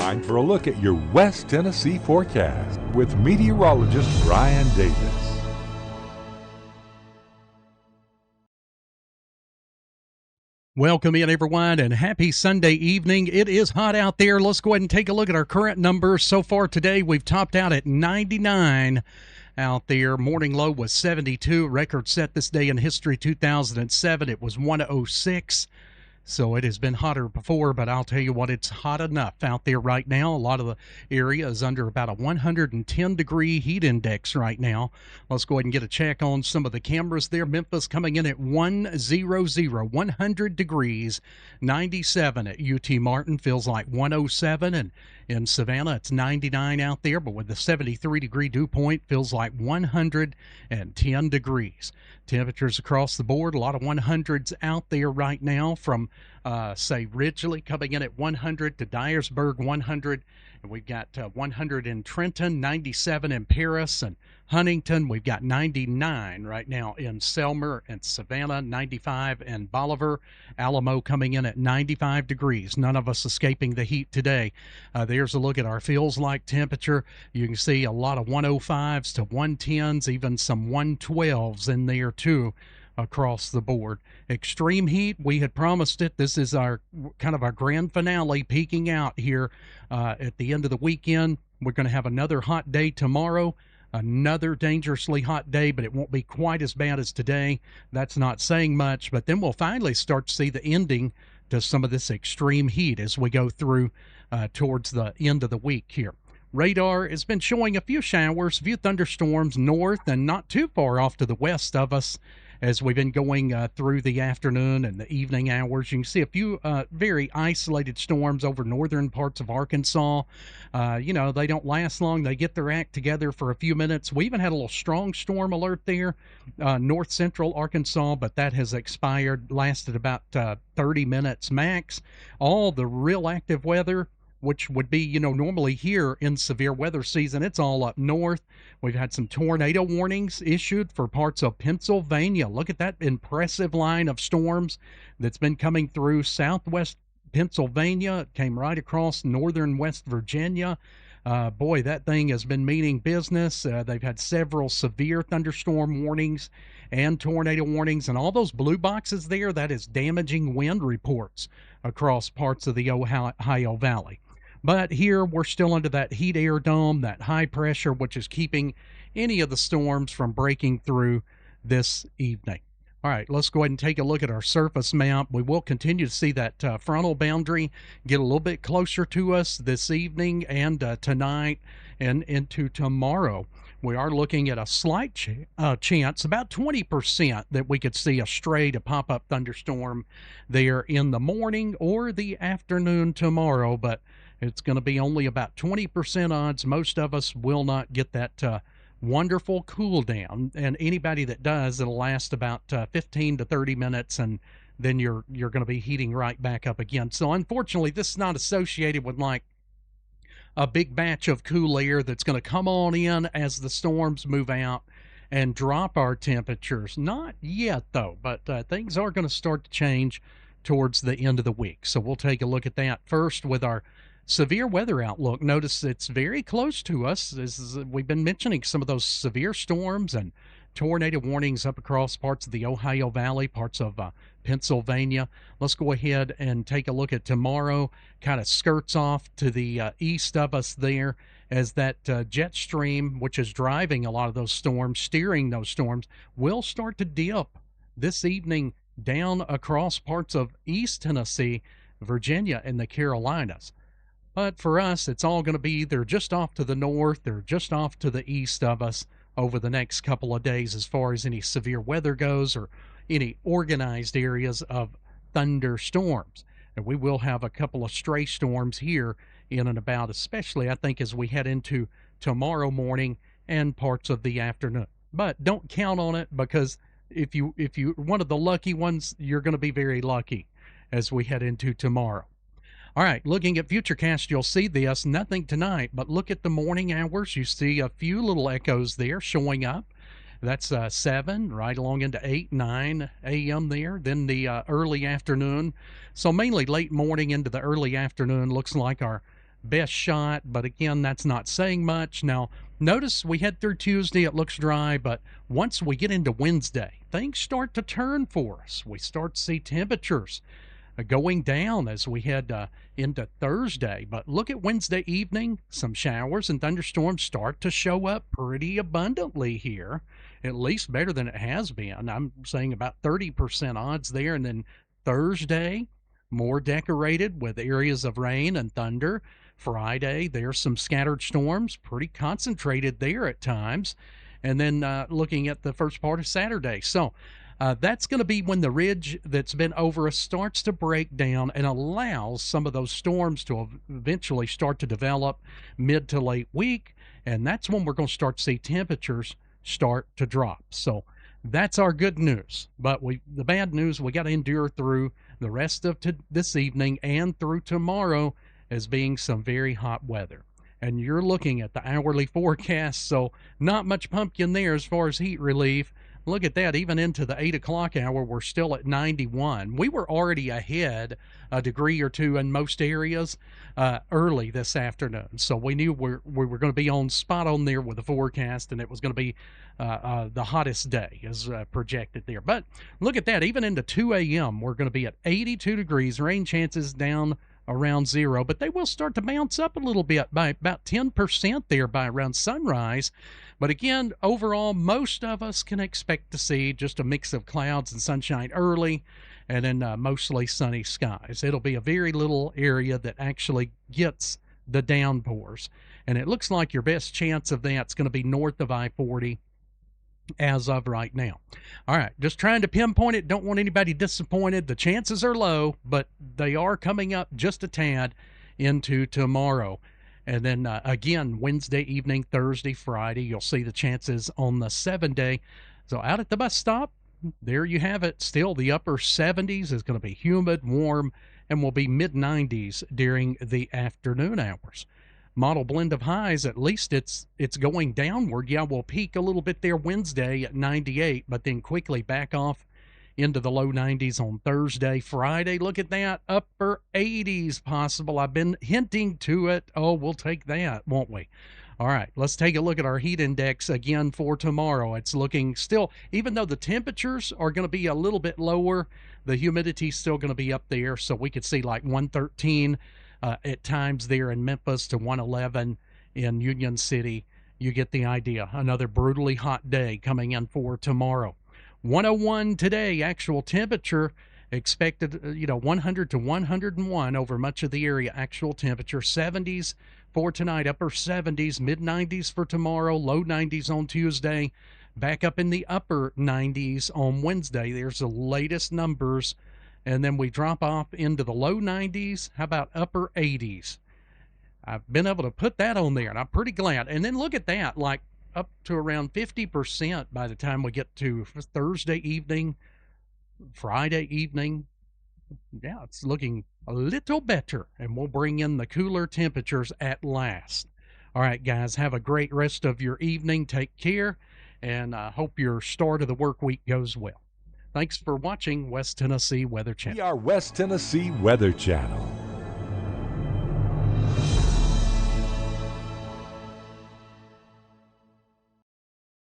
time for a look at your West Tennessee forecast with meteorologist Brian Davis. Welcome in, everyone, and happy Sunday evening. It is hot out there. Let's go ahead and take a look at our current numbers. So far today, we've topped out at 99 out there. Morning low was 72. Record set this day in history, 2007. It was 106. So it has been hotter before, but I'll tell you what, it's hot enough out there right now. A lot of the area is under about a 110-degree heat index right now. Let's go ahead and get a check on some of the cameras there. Memphis coming in at 100 degrees, 97 at UT Martin. Feels like 107, and in Savannah, it's 99 out there, but with the 73-degree dew point, feels like 110 degrees. Temperatures across the board, a lot of 100s out there right now from, say, Ridgely coming in at 100 to Dyersburg 100. And we've got 100 in Trenton, 97 in Paris and Huntington. We've got 99 right now in Selmer and Savannah, 95 in Bolivar. Alamo coming in at 95 degrees. None of us escaping the heat today. There's a look at our feels like temperature. You can see a lot of 105s to 110s, even some 112s in there too, across the board. Extreme heat, we had promised it. This is our kind of our grand finale, peaking out here at the end of the weekend. We're going to have another hot day tomorrow, another dangerously hot day, but it won't be quite as bad as today. That's not saying much, but then we'll finally start to see the ending to some of this extreme heat as we go through towards the end of the week here. Radar has been showing a few showers, a few thunderstorms north and not too far off to the west of us as we've been going through the afternoon and the evening hours. You can see a few very isolated storms over northern parts of Arkansas. They don't last long. They get their act together for a few minutes. We even had a little strong storm alert there, north central Arkansas, but that has expired, lasted about 30 minutes max. All the real active weather, which would be, normally here in severe weather season, it's all up north. We've had some tornado warnings issued for parts of Pennsylvania. Look at that impressive line of storms that's been coming through southwest Pennsylvania. It came right across northern West Virginia. Boy, that thing has been meaning business. They've had several severe thunderstorm warnings and tornado warnings, and all those blue boxes there, that is damaging wind reports across parts of the Ohio Valley. But here we're still under that heat air dome, that high pressure, which is keeping any of the storms from breaking through this evening. All right, let's go ahead and take a look at our surface map. We will continue to see that frontal boundary get a little bit closer to us this evening and tonight and into tomorrow. We are looking at a slight chance, about 20%, that we could see a stray to pop-up thunderstorm there in the morning or the afternoon tomorrow, but it's going to be only about 20% odds. Most of us will not get that wonderful cool down, and anybody that does, it'll last about 15 to 30 minutes, and then you're going to be heating right back up again. So unfortunately, this is not associated with like a big batch of cool air that's going to come on in as the storms move out and drop our temperatures. Not yet, though, but things are going to start to change towards the end of the week. So we'll take a look at that first with our severe weather outlook. Notice it's very close to us. We've been mentioning some of those severe storms and tornado warnings up across parts of the Ohio Valley, parts of Pennsylvania. Let's go ahead and take a look at tomorrow. Kind of skirts off to the east of us there as that jet stream, which is driving a lot of those storms, steering those storms, will start to dip this evening down across parts of East Tennessee, Virginia, and the Carolinas. But for us, it's all going to be either just off to the north or just off to the east of us over the next couple of days as far as any severe weather goes or any organized areas of thunderstorms. And we will have a couple of stray storms here in and about, especially I think as we head into tomorrow morning and parts of the afternoon. But don't count on it, because if you're one of the lucky ones, you're going to be very lucky as we head into tomorrow. All right, looking at Futurecast, you'll see this. Nothing tonight, but look at the morning hours. You see a few little echoes there showing up. That's 7, right along into 8, 9 a.m. there. Then the early afternoon. So mainly late morning into the early afternoon looks like our best shot, but again, that's not saying much. Now, notice we head through Tuesday, it looks dry, but once we get into Wednesday, things start to turn for us. We start to see temperatures going down as we head into Thursday. But look at Wednesday evening. Some showers and thunderstorms start to show up pretty abundantly here, at least better than it has been. I'm saying about 30% odds there. And then Thursday, more decorated with areas of rain and thunder. Friday, there's some scattered storms, pretty concentrated there at times. And then looking at the first part of Saturday. So that's going to be when the ridge that's been over us starts to break down and allows some of those storms to eventually start to develop mid to late week. And that's when we're going to start to see temperatures start to drop. So that's our good news. But the bad news, we got to endure through the rest of this evening and through tomorrow as being some very hot weather. And you're looking at the hourly forecast, so not much pumpkin there as far as heat relief. Look at that, even into the 8 o'clock hour, we're still at 91. We were already ahead a degree or two in most areas early this afternoon. So we knew we were going to be spot on there with the forecast, and it was going to be the hottest day as projected there. But look at that, even into 2 a.m., we're going to be at 82 degrees, rain chances down around zero, but they will start to bounce up a little bit by about 10% there by around sunrise. But again, overall, most of us can expect to see just a mix of clouds and sunshine early, and then mostly sunny skies. It'll be a very little area that actually gets the downpours, and it looks like your best chance of that's going to be north of I-40 as of right now. All right, just trying to pinpoint it. Don't want anybody disappointed. The chances are low, but they are coming up just a tad into tomorrow. And then again, Wednesday evening, Thursday, Friday, you'll see the chances on the 7-day. So out at the bus stop, there you have it. Still the upper 70s is going to be humid, warm, and will be mid-90s during the afternoon hours. Model blend of highs, at least it's going downward. Yeah, we'll peak a little bit there Wednesday at 98, but then quickly back off into the low 90s on Thursday. Friday, look at that, upper 80s possible. I've been hinting to it. Oh, we'll take that, won't we? All right, let's take a look at our heat index again for tomorrow. It's looking still, even though the temperatures are going to be a little bit lower, the humidity's still going to be up there, so we could see like 113 at times there in Memphis to 111 in Union City. You get the idea. Another brutally hot day coming in for tomorrow. 101 today, actual temperature expected, 100 to 101 over much of the area. Actual temperature 70s for tonight, upper 70s, mid 90s for tomorrow, low 90s on Tuesday, back up in the upper 90s on Wednesday. There's the latest numbers. And then we drop off into the low 90s. How about upper 80s? I've been able to put that on there, and I'm pretty glad. And then look at that, like up to around 50% by the time we get to Thursday evening, Friday evening. Yeah, it's looking a little better, and we'll bring in the cooler temperatures at last. All right, guys, have a great rest of your evening. Take care, and I hope your start of the work week goes well. Thanks for watching West Tennessee Weather Channel. We are West Tennessee Weather Channel.